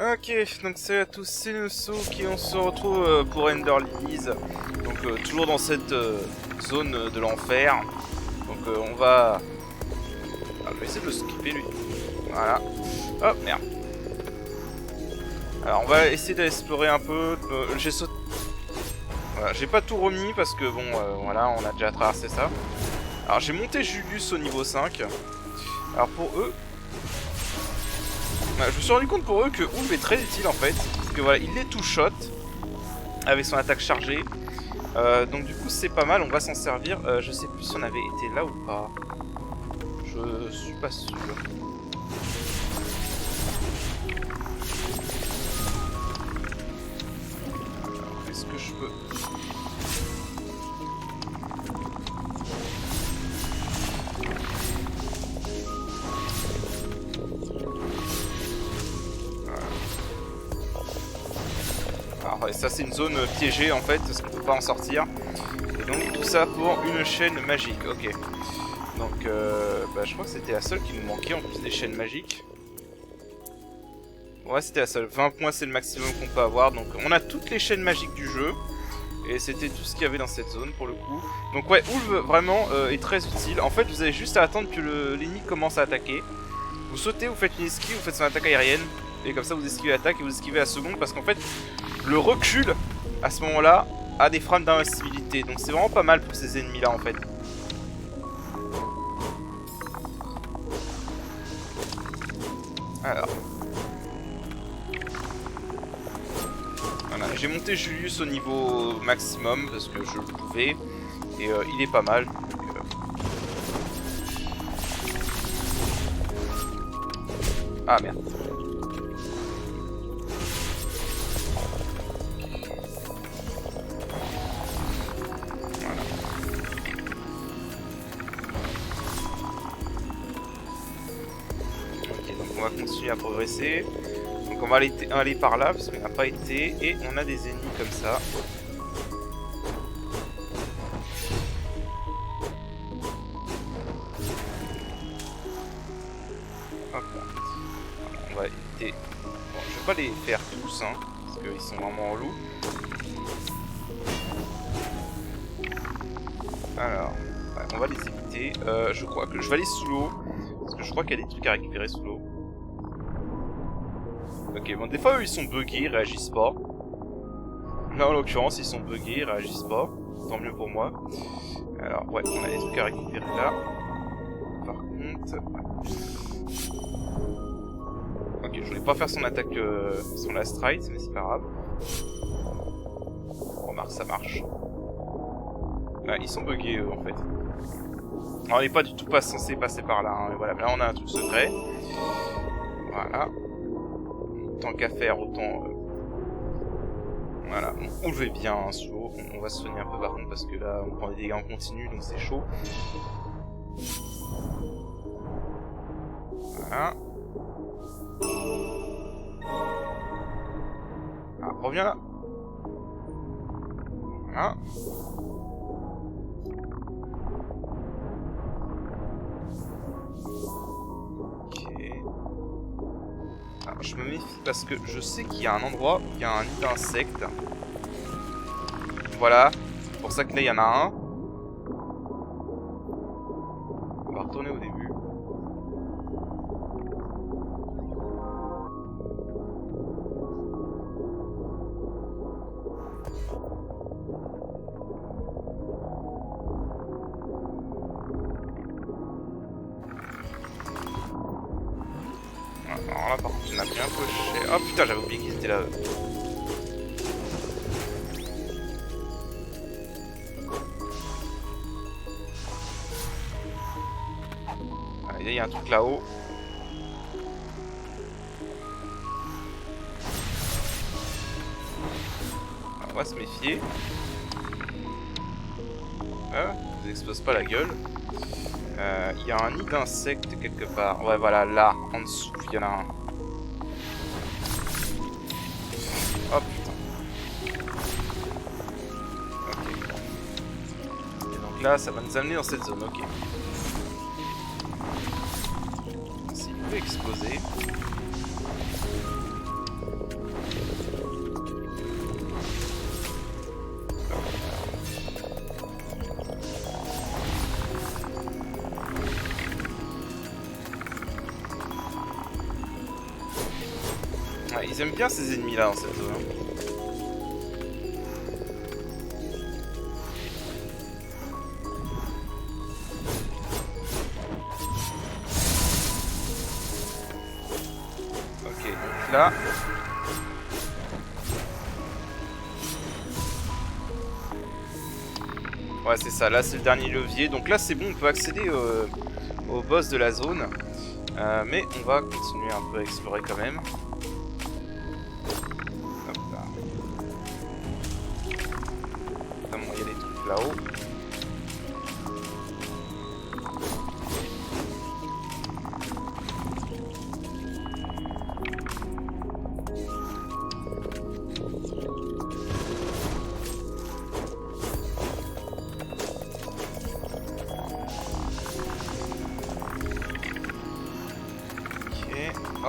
Ok, donc salut à tous, c'est Nusso qui on se retrouve pour Ender Lilies. Donc toujours dans cette zone de l'enfer. Donc on va... Ah, je vais essayer de le skipper lui. Voilà. Oh merde. Alors on va essayer d'explorer un peu. J'ai sauté... Voilà, j'ai pas tout remis parce que bon, voilà, on a déjà traversé ça. Alors j'ai monté Julius au niveau 5. Alors pour eux... Je me suis rendu compte pour eux que Ulf est très utile en fait. Parce que voilà, il les two-shot avec son attaque chargée. Donc du coup c'est pas mal, on va s'en servir. Je sais plus si on avait été là ou pas. Je suis pas sûr. Est-ce que je peux... Alors ouais, ça c'est une zone piégée en fait, parce qu'on peut pas en sortir. Et donc tout ça pour une chaîne magique, ok. Donc bah, je crois que c'était la seule qui nous manquait en plus des chaînes magiques. Ouais, c'était la seule. 20 points c'est le maximum qu'on peut avoir, donc on a toutes les chaînes magiques du jeu. Et c'était tout ce qu'il y avait dans cette zone pour le coup. Donc ouais, Ulf vraiment est très utile. En fait vous avez juste à attendre que l'ennemi commence à attaquer. Vous sautez, vous faites une esquive, vous faites son attaque aérienne. Et comme ça vous esquivez l'attaque et vous esquivez la seconde. Parce qu'en fait le recul à ce moment là a des frames d'invincibilité. Donc c'est vraiment pas mal pour ces ennemis là en fait. Alors voilà, j'ai monté Julius au niveau maximum parce que je le pouvais. Et il est pas mal. Donc, ah merde. Voilà. Ok, donc on va continuer à progresser. Donc on va aller par là parce qu'on n'a pas été. Et on a des ennemis comme ça. Hop là. On va éviter. Bon, je vais pas les faire tous, hein, parce qu'ils sont vraiment en loup. Alors, ouais, on va les éviter. Je crois que je vais aller sous l'eau, parce que je crois qu'il y a des trucs à récupérer sous l'eau. Ok, bon, des fois eux, ils sont buggés, ils réagissent pas. Là en l'occurrence ils sont buggés, ils réagissent pas. Tant mieux pour moi. Alors ouais, on a des trucs à récupérer là. Par contre... Ok, je voulais pas faire son attaque, son last ride, mais c'est pas grave. Remarque, ça marche. Ouais, ils sont buggés eux en fait. Alors, on n'est pas du tout pas censé passer par là, hein. Voilà, là on a un truc secret. Voilà. Tant qu'à faire, autant... Voilà, on le fait bien hein, sous l'eau. On va se soigner un peu par contre parce que là on prend des dégâts en continu donc c'est chaud. Voilà. Ah, reviens là. Voilà. Ok. Alors, je me méfie parce que je sais qu'il y a un endroit où il y a un nid d'insectes. Voilà, c'est pour ça que là il y en a un. On va retourner au début. Alors là par contre on a bien coché. Oh putain j'avais oublié qu'ils étaient là. Il y a un truc là-haut. On va se méfier. Ah, ne vous explose pas la gueule. Il y a un nid d'insectes quelque part. Ouais voilà, là, en dessous, il y en a un. Oh putain. Ok. Et donc là, ça va nous amener dans cette zone, ok. S'il pouvait exploser. Ouais, ils aiment bien ces ennemis là dans cette zone. Ok, donc là... Ouais, c'est ça, là c'est le dernier levier. Donc là c'est bon, on peut accéder au boss de la zone. Mais on va continuer un peu à explorer quand même. Hop là. Notamment il y a des trucs là-haut.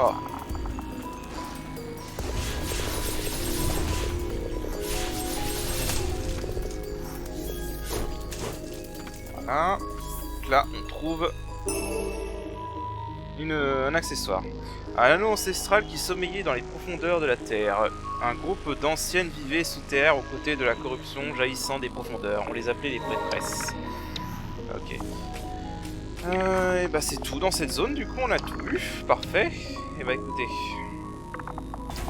Oh. Voilà. Donc là, on trouve un accessoire. Un anneau ancestral qui sommeillait dans les profondeurs de la Terre. Un groupe d'anciennes vivaient sous terre aux côtés de la corruption jaillissant des profondeurs. On les appelait les prêtresses. Ok. Et bah c'est tout dans cette zone, du coup on a tout vu. Parfait. Et bah écoutez,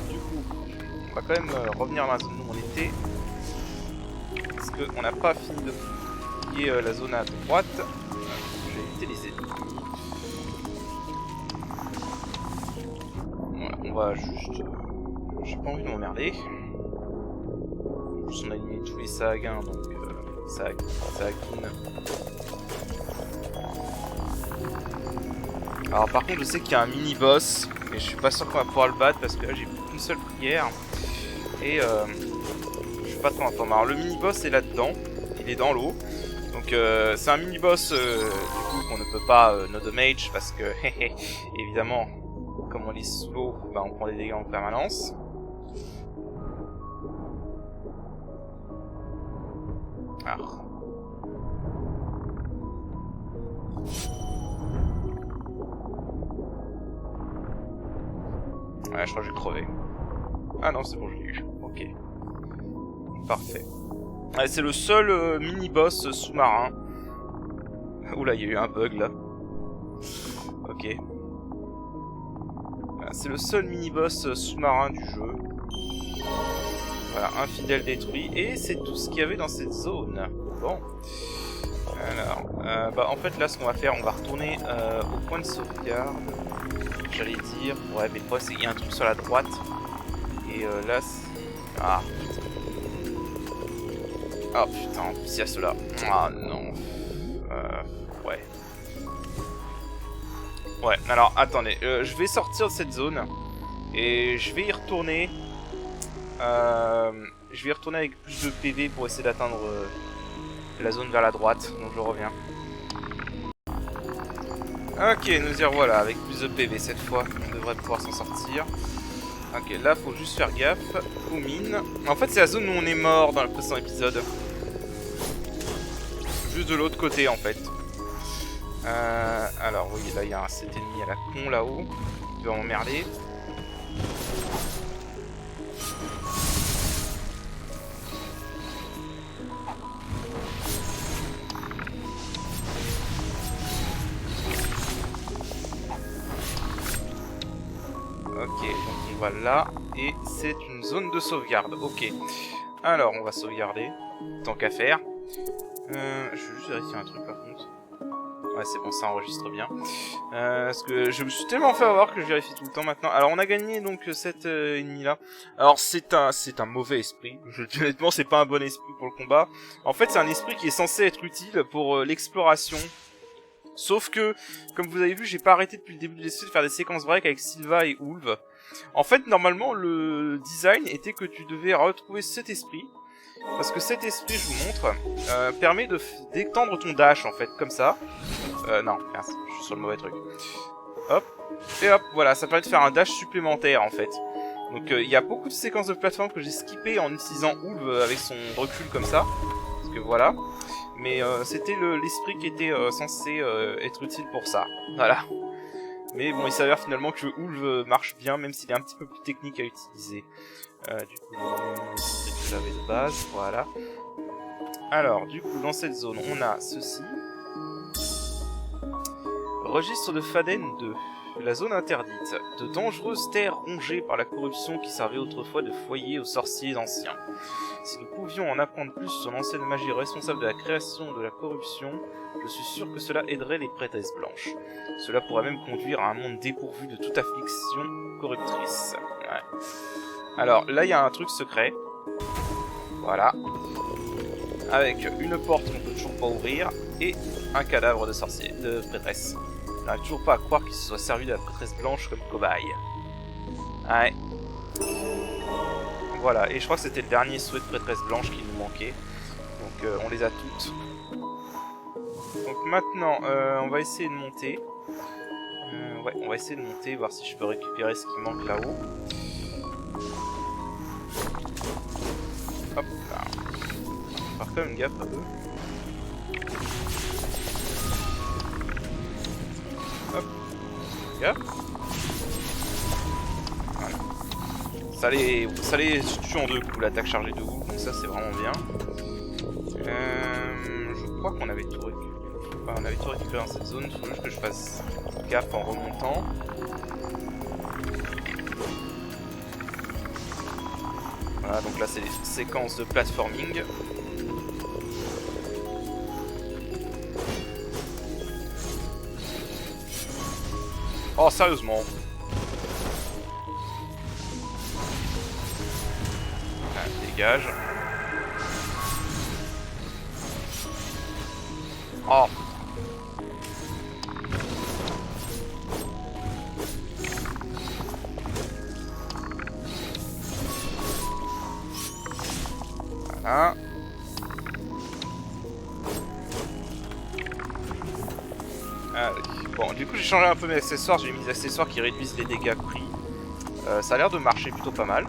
du coup, on va quand même revenir dans la zone où on était. Parce qu'on n'a pas fini de fouiller la zone à droite. Je vais éviter les ennemis. Voilà, on va juste... j'ai pas envie de m'emmerder. On a éliminé tous les Saagins, donc... Saagin. Alors par contre je sais qu'il y a un mini-boss, mais je suis pas sûr qu'on va pouvoir le battre parce que là j'ai plus qu'une seule prière. Et je suis pas trop informé. Alors le mini-boss est là-dedans, il est dans l'eau. Donc c'est un mini-boss du coup qu'on ne peut pas no damage parce que évidemment comme on est sous l'eau, bah, on prend des dégâts en permanence. Alors. Ouais, je crois que je vais crever. Ah non, c'est bon, je l'ai eu. Ok. Parfait. Ouais, c'est le seul mini-boss sous-marin. Oula, il y a eu un bug là. Ok. C'est le seul mini-boss sous-marin du jeu. Voilà, infidèle détruit. Et c'est tout ce qu'il y avait dans cette zone. Bon. Alors, bah en fait là ce qu'on va faire, on va retourner au point de sauvegarde. J'allais dire, ouais mais le problème c'est qu'il y a un truc sur la droite. Et là c'est... Ah putain. Ah putain, en plus il y a cela. Ah non. Ouais. Ouais, alors attendez, je vais sortir de cette zone. Et je vais y retourner. Je vais y retourner avec plus de PV pour essayer d'atteindre la zone vers la droite. Donc je reviens. Ok, nous y revoilà avec plus de PV cette fois. On devrait pouvoir s'en sortir. Ok, là faut juste faire gaffe aux mines. En fait c'est la zone où on est mort dans le précédent épisode. Juste de l'autre côté en fait. Alors oui, là il y a cet ennemi à la con là-haut. Il va m'emmerder. Ok, donc on va là, et c'est une zone de sauvegarde, ok. Alors, on va sauvegarder, tant qu'à faire. Je vais juste vérifier un truc par contre. Ouais, c'est bon, ça enregistre bien. Parce que je me suis tellement fait avoir que je vérifie tout le temps maintenant. Alors, on a gagné donc cet ennemi-là. Alors, c'est un mauvais esprit. Honnêtement, c'est pas un bon esprit pour le combat. En fait, c'est un esprit qui est censé être utile pour l'exploration. Sauf que, comme vous avez vu, j'ai pas arrêté depuis le début de l'essai de faire des séquences break avec Sylva et Ulve. En fait, normalement, le design était que tu devais retrouver cet esprit. Parce que cet esprit, je vous montre, permet d'étendre ton dash, en fait, comme ça. Non, merci, je suis sur le mauvais truc. Hop, et hop, voilà, ça permet de faire un dash supplémentaire, en fait. Donc, il y a beaucoup de séquences de plateforme que j'ai skippées en utilisant Ulve avec son recul comme ça. Parce que voilà. Mais c'était l'esprit qui était censé être utile pour ça. Voilà. Mais bon, il s'avère finalement que Ulve marche bien, même s'il est un petit peu plus technique à utiliser. Du coup, c'est que j'avais de base, voilà. Alors, du coup, dans cette zone, on a ceci. Registre de Faden 2. La zone interdite. De dangereuses terres rongées par la corruption qui servaient autrefois de foyer aux sorciers anciens. Si nous pouvions en apprendre plus sur l'ancienne magie responsable de la création de la corruption, je suis sûr que cela aiderait les prêtresses blanches. Cela pourrait même conduire à un monde dépourvu de toute affliction corruptrice. Ouais. Alors, là, il y a un truc secret. Voilà. Avec une porte qu'on peut toujours pas ouvrir et un cadavre de sorcier, de prêtresse. Je n'arrive toujours pas à croire qu'il se soit servi de la prêtresse blanche comme cobaye. Ouais. Voilà, et je crois que c'était le dernier souhait de prêtresse blanche qui nous manquait. Donc on les a toutes. Donc maintenant, on va essayer de monter. Ouais, on va essayer de monter, voir si je peux récupérer ce qui manque là-haut. Hop là. On va faire quand même gaffe à eux. Hop. Gaffe. Voilà. Ça les tue en 2 coups, l'attaque chargée de houle, donc ça c'est vraiment bien. Je crois qu'on avait tout récupéré. Enfin, on avait tout récupéré dans cette zone, il faut juste que je fasse gaffe en remontant. Voilà, donc là c'est les séquences de platforming. Oh, sérieusement. Ah, dégage. Oh. Voilà. Allez. Bon, du coup j'ai changé un peu mes accessoires, j'ai mis des accessoires qui réduisent les dégâts pris. Ça a l'air de marcher plutôt pas mal.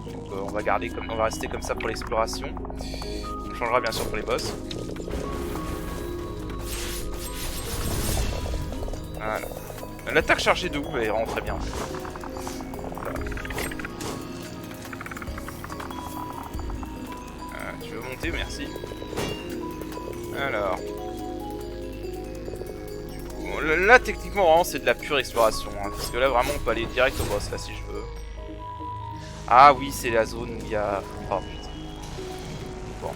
Donc on va rester comme ça pour l'exploration. On changera bien sûr pour les boss. Voilà. L'attaque chargée de houle est vraiment très bien en fait. Voilà. Tu veux monter, merci. Alors. Là techniquement vraiment c'est de la pure exploration hein, parce que là vraiment on peut aller direct au boss là si je veux. Ah oui c'est la zone où il y a... Oh putain. Bon.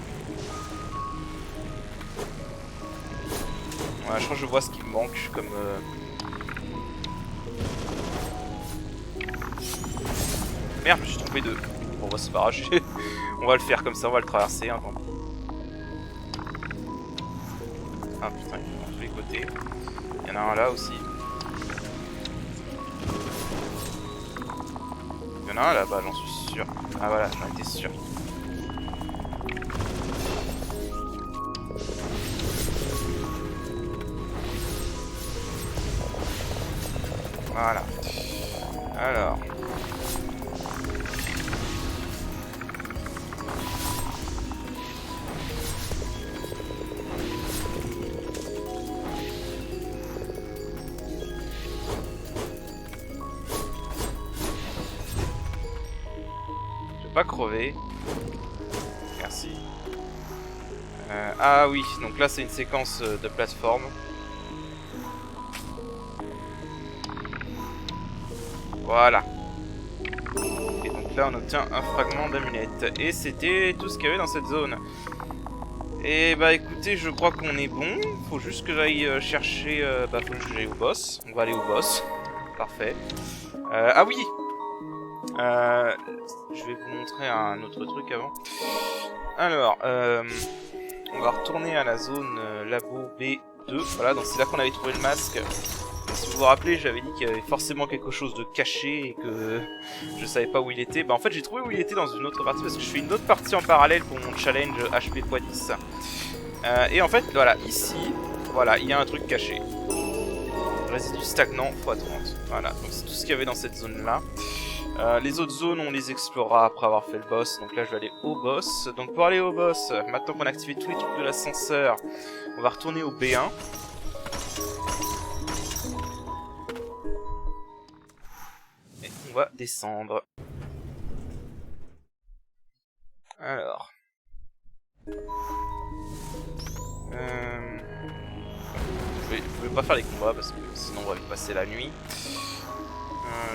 Voilà, je crois que je vois ce qui me manque comme... Merde je me suis trompé de... Bon bah c'est pas grave, on va le faire comme ça, on va le traverser hein, tant pis. Ah putain il est de tous les côtés. Il y en a un là aussi. Il y en a un là-bas, j'en suis sûr. Ah voilà, j'en étais sûr. Voilà. Alors. Pas crever. Merci. Ah oui, donc là c'est une séquence de plateforme. Voilà. Et donc là on obtient un fragment d'amulette. Et c'était tout ce qu'il y avait dans cette zone. Et bah écoutez, je crois qu'on est bon. Faut juste que j'aille chercher... faut juste que j'aille au boss. On va aller au boss. Parfait. Ah oui, je vais vous montrer un autre truc avant. Alors, on va retourner à la zone labo B2. Voilà, donc c'est là qu'on avait trouvé le masque. Et si vous vous rappelez, j'avais dit qu'il y avait forcément quelque chose de caché et que je savais pas où il était. Bah en fait, j'ai trouvé où il était dans une autre partie parce que je fais une autre partie en parallèle pour mon challenge HP x 10. Et en fait, voilà, ici, voilà, il y a un truc caché. Résidu stagnant x 30. Voilà, donc c'est tout ce qu'il y avait dans cette zone-là. Les autres zones, on les explorera après avoir fait le boss. Donc là, je vais aller au boss. Donc pour aller au boss, maintenant qu'on a activé tous les trucs de l'ascenseur, on va retourner au B1. on va descendre. Alors. Je vais pas faire les combats parce que sinon on va y passer la nuit.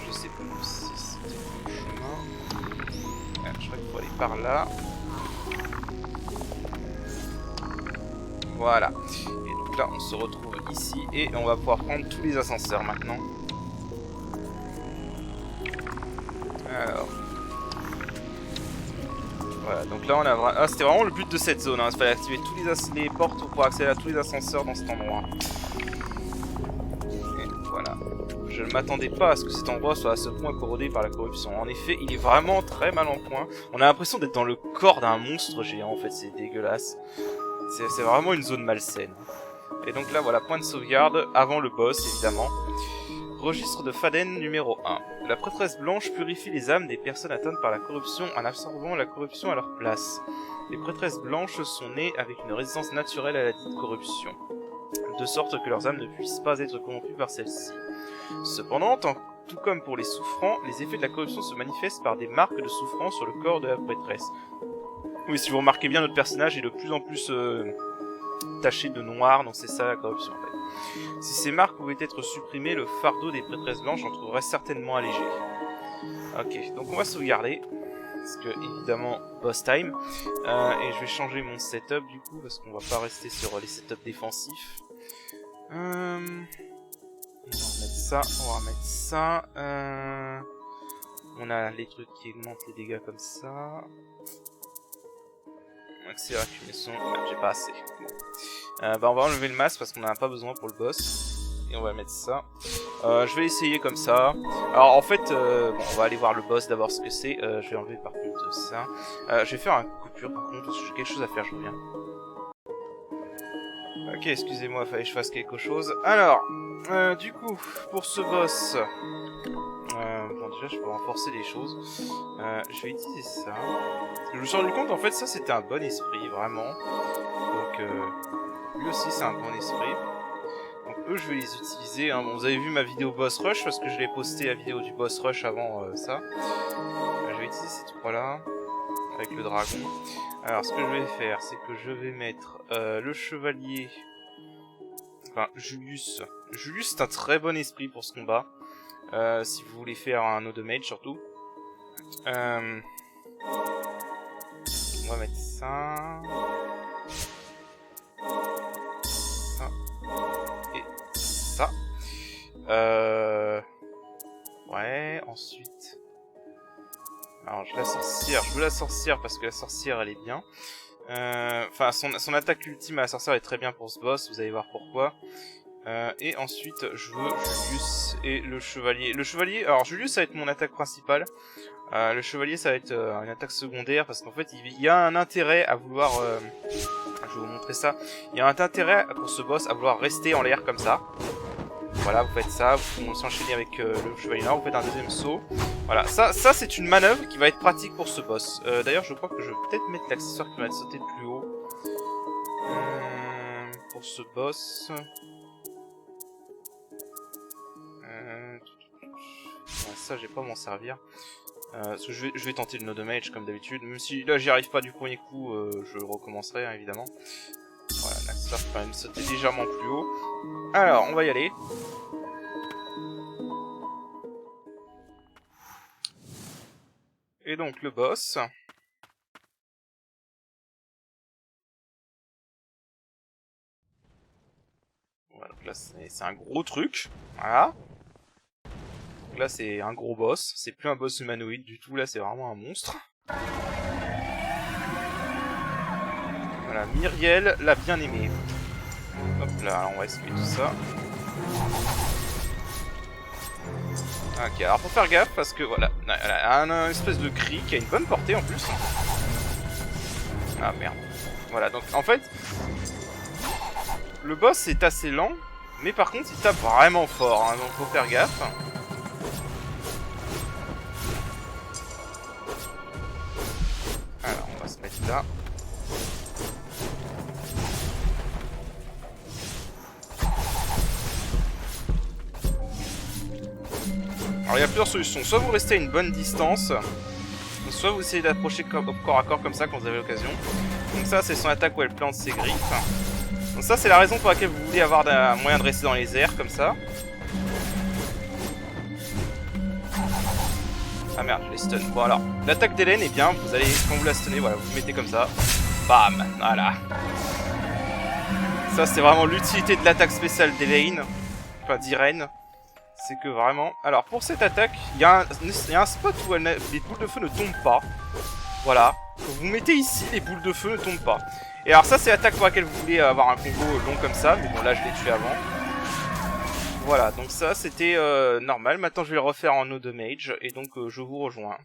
Je sais plus si c'était le chemin. Je crois qu'il faut aller par là. Voilà. Et donc là on se retrouve ici et on va pouvoir prendre tous les ascenseurs maintenant. Alors. Voilà, donc là on a vraiment... Ah, c'était vraiment le but de cette zone, hein. Il fallait activer tous les portes pour pouvoir accéder à tous les ascenseurs dans cet endroit. Et voilà. Je ne m'attendais pas à ce que cet endroit soit à ce point corrodé par la corruption. En effet, il est vraiment très mal en point. On a l'impression d'être dans le corps d'un monstre géant, en fait, c'est dégueulasse. C'est vraiment une zone malsaine. Et donc là, voilà, point de sauvegarde avant le boss, évidemment. Registre de Faden numéro 1. La prêtresse blanche purifie les âmes des personnes atteintes par la corruption en absorbant la corruption à leur place. Les prêtresses blanches sont nées avec une résistance naturelle à la dite corruption, de sorte que leurs âmes ne puissent pas être corrompues par celle-ci. Cependant, tout comme pour les souffrants, les effets de la corruption se manifestent par des marques de souffrance sur le corps de la prêtresse. Oui, si vous remarquez bien, notre personnage est de plus en plus taché de noir, donc c'est ça la corruption en fait. Si ces marques pouvaient être supprimées, le fardeau des prêtresses blanches en trouverait certainement allégé. Ok, donc on va sauvegarder, parce que évidemment boss time, et je vais changer mon setup du coup, parce qu'on va pas rester sur les setups défensifs. On va remettre ça, on va remettre ça. On a les trucs qui augmentent les dégâts comme ça. Accélération, j'ai pas assez. Bon. On va enlever le masque parce qu'on en a pas besoin pour le boss. Et on va mettre ça. Je vais essayer comme ça. Alors en fait, bon, on va aller voir le boss d'abord ce que c'est. Je vais enlever par contre ça. Je vais faire un coupure par contre parce que j'ai quelque chose à faire, je reviens. Ok, excusez-moi, il fallait que je fasse quelque chose. Alors, du coup, pour ce boss... bon déjà je peux renforcer les choses. Je vais utiliser ça. Je me suis rendu compte en fait ça c'était un bon esprit vraiment. Donc lui aussi c'est un bon esprit. Donc eux je vais les utiliser. Hein. Bon, vous avez vu ma vidéo boss rush parce que je l'ai posté la vidéo du boss rush avant ça. Je vais utiliser ces trois là avec le dragon. Alors ce que je vais faire c'est que je vais mettre le chevalier. Enfin Julius. Julius c'est un très bon esprit pour ce combat. Si vous voulez faire un no damage surtout. On va mettre ça. Ça. Et ça. Ouais, ensuite. Alors je veux la sorcière parce que la sorcière elle est bien. Enfin son attaque ultime à la sorcière est très bien pour ce boss, vous allez voir pourquoi. Et ensuite je veux Julius et le chevalier. Le chevalier, alors Julius ça va être mon attaque principale. Le chevalier ça va être une attaque secondaire parce qu'en fait il y a un intérêt à vouloir... je vais vous montrer ça. Il y a un intérêt pour ce boss à vouloir rester en l'air comme ça. Voilà, vous faites ça, vous s'enchaînez avec le chevalier noir, vous faites un deuxième saut. Voilà, ça c'est une manœuvre qui va être pratique pour ce boss. D'ailleurs je crois que je vais peut-être mettre l'accessoire qui va être sauté de plus haut. Pour ce boss... ça, je vais pas m'en servir. Parce que je vais tenter le no damage comme d'habitude. Même si là j'y arrive pas du premier coup, je recommencerai hein, évidemment. Voilà, l'accessoire peut quand même sauter légèrement plus haut. Alors, on va y aller. Et donc le boss. Voilà, donc là c'est un gros truc. Voilà. Là c'est un gros boss, c'est plus un boss humanoïde du tout, là c'est vraiment un monstre. Voilà, Myriel, la bien-aimée. Hop là, on va esquiver tout ça. Ok, alors faut faire gaffe parce que voilà, elle a un espèce de cri qui a une bonne portée en plus. Ah merde. Voilà, donc en fait, le boss est assez lent, mais par contre il tape vraiment fort, hein, donc faut faire gaffe. Alors on va se mettre là. Alors Alors il y a plusieurs solutions, soit vous restez à une bonne distance, soit vous essayez d'approcher corps à corps comme ça quand vous avez l'occasion. Donc ça c'est son attaque où elle plante ses griffes. Donc ça c'est la raison pour laquelle vous voulez avoir un moyen de rester dans les airs comme ça. Ah merde, je les stun. Bon alors, l'attaque d'Hélène, eh bien, vous allez, quand vous la stunnez, voilà, vous mettez comme ça. Bam, voilà. Ça c'est vraiment l'utilité de l'attaque spéciale d'Hélène, enfin d'Irène. C'est que vraiment... Alors pour cette attaque, il y a un spot où les boules de feu ne tombent pas. Voilà. Quand vous mettez ici, les boules de feu ne tombent pas. Et alors ça c'est l'attaque pour laquelle vous voulez avoir un combo long comme ça. Mais bon là je l'ai tué avant. Voilà, donc ça c'était normal. Maintenant je vais le refaire en eau de mage. Et donc je vous rejoins.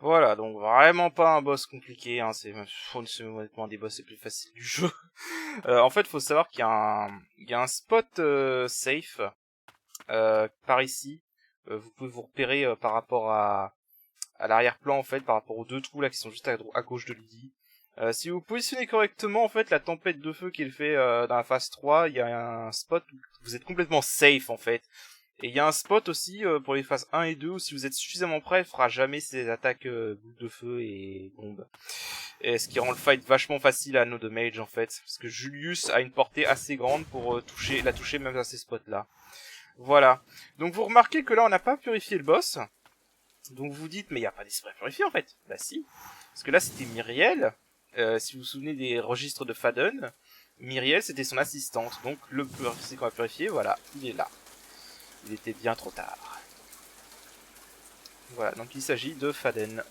Voilà, donc vraiment pas un boss compliqué, hein, c'est honnêtement un des boss les plus faciles du jeu. En fait, faut savoir qu'il y a un spot safe par ici. Vous pouvez vous repérer par rapport à l'arrière-plan, en fait, par rapport aux deux trous là qui sont juste à gauche de Lydie. Si vous positionnez correctement, en fait, la tempête de feu qu'il fait dans la phase 3, il y a un spot où vous êtes complètement safe, en fait. Et il y a un spot aussi pour les phases 1 et 2 où si vous êtes suffisamment prêt, il fera jamais ses attaques boules de feu et bombes. Et ce qui rend le fight vachement facile à No de Mage en fait. Parce que Julius a une portée assez grande pour la toucher même à ces spots là. Voilà. Donc vous remarquez que là on n'a pas purifié le boss. Donc vous vous dites mais il n'y a pas d'esprit purifié en fait. Bah si. Parce que là c'était Myriel. Si vous vous souvenez des registres de Faden. Myriel c'était son assistante. Donc le c'est qu'on a purifié, voilà, il est là. Il était bien trop tard. Voilà, donc il s'agit de Faden.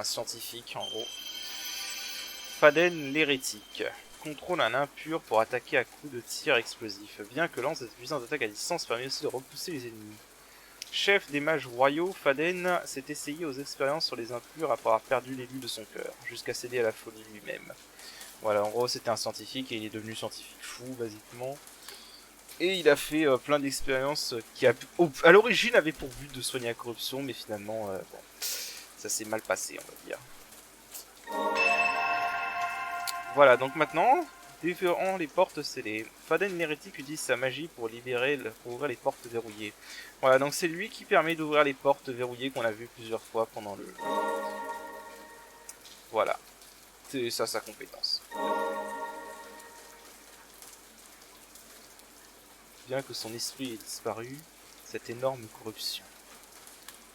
scientifique en gros. Faden l'hérétique. Contrôle un impur pour attaquer à coups de tir explosif. Bien que lance cette puissante attaque à distance permet aussi de repousser les ennemis. Chef des mages royaux, Faden s'est essayé aux expériences sur les impurs après avoir perdu l'élu de son cœur, jusqu'à céder à la folie lui-même. Voilà, en gros c'était un scientifique et il est devenu scientifique fou, basiquement. Et il a fait plein d'expériences qui à l'origine avaient pour but de soigner la corruption, mais finalement, bon, ça s'est mal passé, on va dire. Voilà, donc maintenant, déverrouillons les portes scellées. Faden l'hérétique utilise sa magie pour ouvrir les portes verrouillées. Voilà, donc c'est lui qui permet d'ouvrir les portes verrouillées qu'on a vu plusieurs fois pendant le jeu. Voilà, c'est ça sa compétence. Bien que son esprit ait disparu, cette énorme corruption.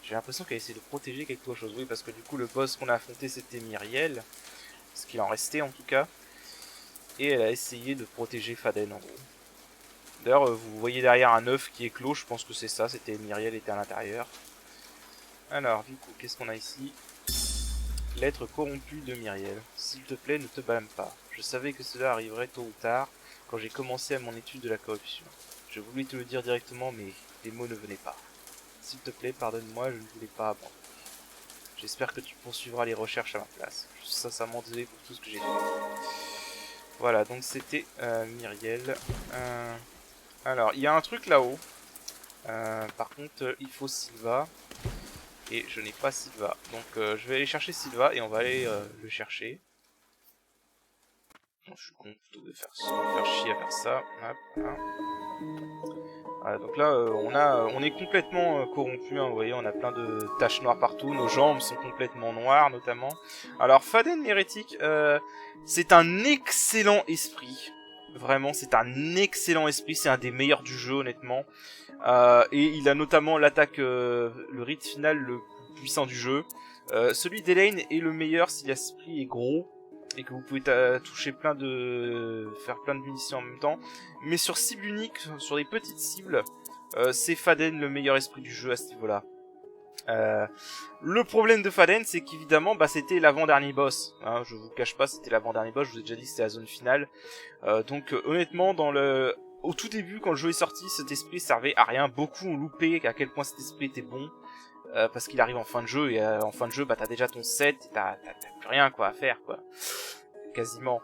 J'ai l'impression qu'elle essaie de protéger quelque chose. Oui, parce que du coup, le boss qu'on a affronté, c'était Myriel. Ce qu'il en restait, en tout cas. Et elle a essayé de protéger Faden, en gros. D'ailleurs, vous voyez derrière un œuf qui est clos. Je pense que c'est ça. C'était Myriel était à l'intérieur. Alors, du coup, qu'est-ce qu'on a ici? L'être corrompu de Myriel. S'il te plaît, ne te blâme pas. Je savais que cela arriverait tôt ou tard, quand j'ai commencé à mon étude de la corruption. Je voulais te le dire directement, mais les mots ne venaient pas. S'il te plaît, pardonne-moi, je ne voulais pas abandonner. J'espère que tu poursuivras les recherches à ma place. Je suis sincèrement désolé pour tout ce que j'ai fait. Voilà, donc c'était Myriel. Alors, il y a un truc là-haut. Par contre, il faut Sylva. Et je n'ai pas Sylva. Donc, je vais aller chercher Sylva et on va aller le chercher. Je suis con plutôt de faire chier à faire ça. Hop, voilà. Voilà, donc là, on est complètement corrompu, hein, vous voyez, on a plein de taches noires partout, nos jambes sont complètement noires, notamment. Alors, Faden l'hérétique, c'est un excellent esprit. Vraiment, c'est un excellent esprit, c'est un des meilleurs du jeu, honnêtement. Et il a notamment l'attaque, le rite final le plus puissant du jeu. Celui d'Elaine est le meilleur si l'esprit est gros. Et que vous pouvez toucher faire plein de munitions en même temps. Mais sur cible unique, sur des petites cibles, c'est Faden le meilleur esprit du jeu à ce niveau-là. Le problème de Faden, c'est qu'évidemment, c'était l'avant-dernier boss. Hein, je vous cache pas, c'était l'avant-dernier boss. Je vous ai déjà dit que c'était la zone finale. Donc honnêtement, au tout début, quand le jeu est sorti, cet esprit servait à rien. Beaucoup ont loupé à quel point cet esprit était bon. Parce qu'il arrive en fin de jeu, et en fin de jeu, t'as déjà ton set, et t'as plus rien quoi à faire, quoi. Quasiment.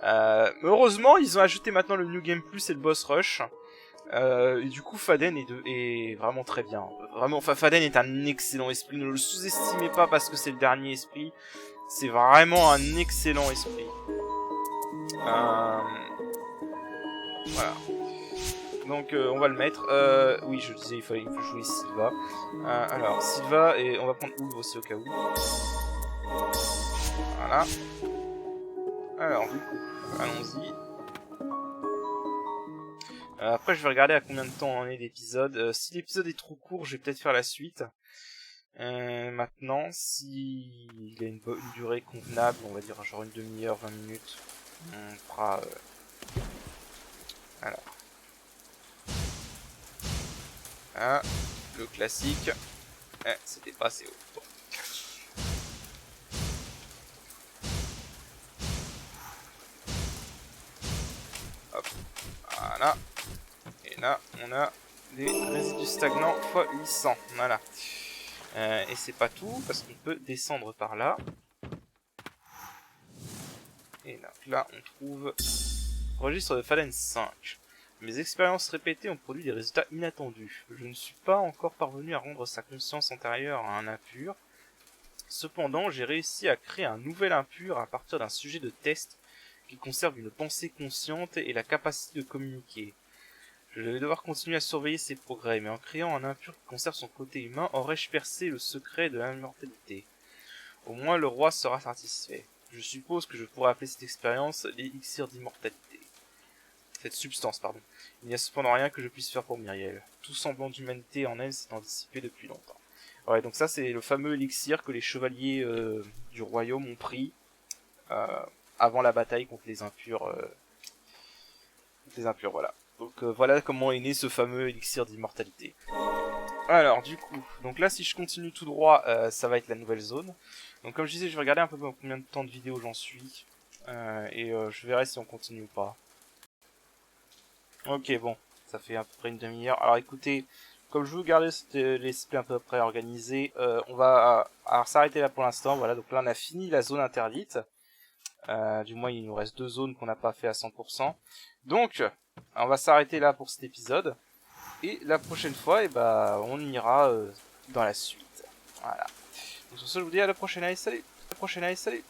Heureusement, ils ont ajouté maintenant le New Game Plus et le Boss Rush. Et du coup, Faden est vraiment très bien. Vraiment, enfin, Faden est un excellent esprit. Ne le sous-estimez pas parce que c'est le dernier esprit. C'est vraiment un excellent esprit. Voilà. Donc on va le mettre. Oui, je disais, il faut jouer Sylva. Alors, Sylva, et on va prendre Ouvre aussi au cas où. Voilà. Alors, du coup, allons-y. Après, je vais regarder à combien de temps on est l'épisode. Si l'épisode est trop court, je vais peut-être faire la suite. Maintenant, si il a une durée convenable, on va dire genre une demi-heure, 20 minutes, on fera... Alors. Ah, le classique. C'était pas assez haut. Bon. Hop. Voilà. Et là, on a des résidus stagnants x 800. Voilà. Et c'est pas tout, parce qu'on peut descendre par là. Et là, on trouve registre de Faden 5. Mes expériences répétées ont produit des résultats inattendus. Je ne suis pas encore parvenu à rendre sa conscience antérieure à un impur. Cependant, j'ai réussi à créer un nouvel impur à partir d'un sujet de test qui conserve une pensée consciente et la capacité de communiquer. Je vais devoir continuer à surveiller ses progrès, mais en créant un impur qui conserve son côté humain, aurais-je percé le secret de l'immortalité. Au moins le roi sera satisfait. Je suppose que je pourrais appeler cette expérience l'élixir d'immortalité. Cette substance, pardon. Il n'y a cependant rien que je puisse faire pour Myriel. Tout semblant d'humanité en elle s'est dissipé depuis longtemps. Ouais, donc ça c'est le fameux élixir que les chevaliers du royaume ont pris avant la bataille contre les impurs. Voilà. Donc voilà comment est né ce fameux élixir d'immortalité. Alors du coup, donc là si je continue tout droit, ça va être la nouvelle zone. Donc comme je disais, je vais regarder un peu combien de temps de vidéo j'en suis. Je verrai si on continue ou pas. Ok, bon, ça fait à peu près une demi-heure. Alors écoutez, comme je veux garder l'esprit à peu près organisé, on va s'arrêter là pour l'instant. Voilà, donc là on a fini la zone interdite. Du moins il nous reste 2 zones qu'on n'a pas fait à 100%. Donc, on va s'arrêter là pour cet épisode. Et la prochaine fois, on ira dans la suite. Voilà. Donc sur ce, je vous dis à la prochaine. Allez, salut. À la prochaine. Allez, salut.